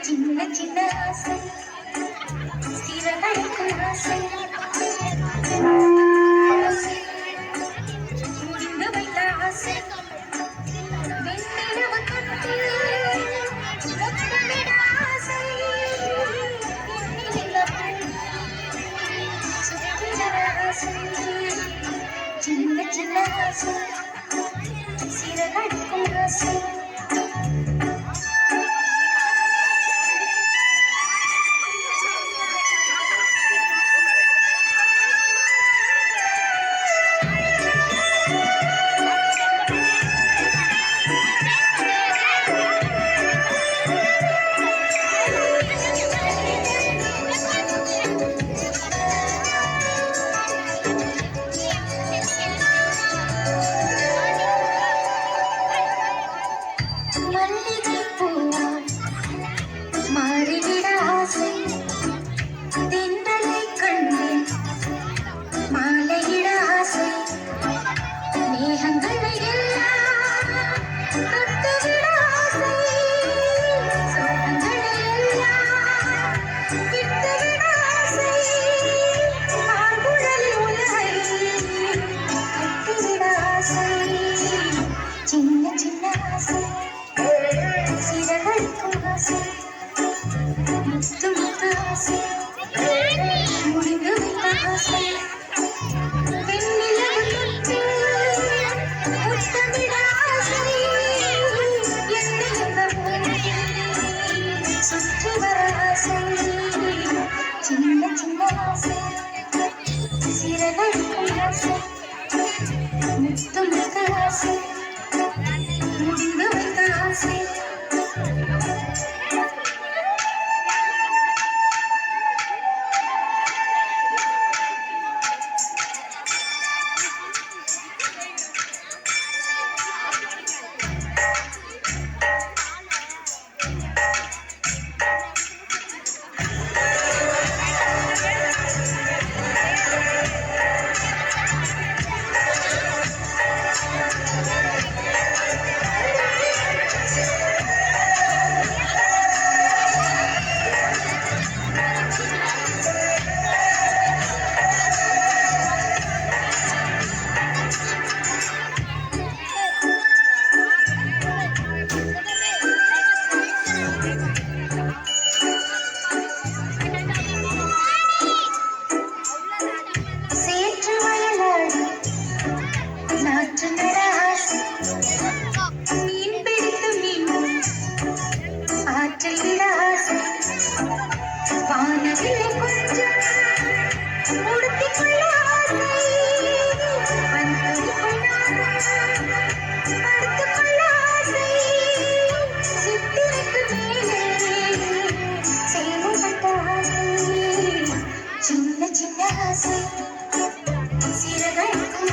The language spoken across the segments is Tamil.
சின்ன சின்ன ஆசை சிறகடிக்கும் ஆசை முடிந்து வைத்த ஆசை வெண்ணிலவு தொட்டு முத்தமிட ஆசை சுற்றி வர ஆசை சின்ன சின்ன ஆசை சிறகடிக்கும் ஆசை சின்ன சின்ன ஆசை சிறகடிக்கும்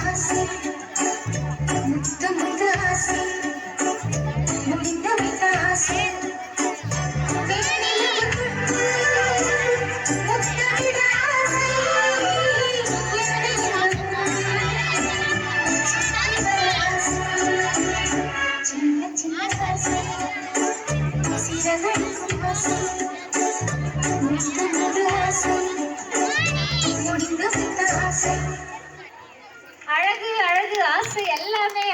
ஆசை முத்து முத்து ஆசை முடிந்து வைத்த ஆசை வெண்ணிலவு தொட்டு முத்தமிட ஆசை சுற்றி வர ஆசை சின்ன சின்ன ஆசை சிறகடிக்கும் ஆசை முத்து முத்து ஆசை முடிந்து வைத்த ஆசை அழகு அழகு ஆசை எல்லாமே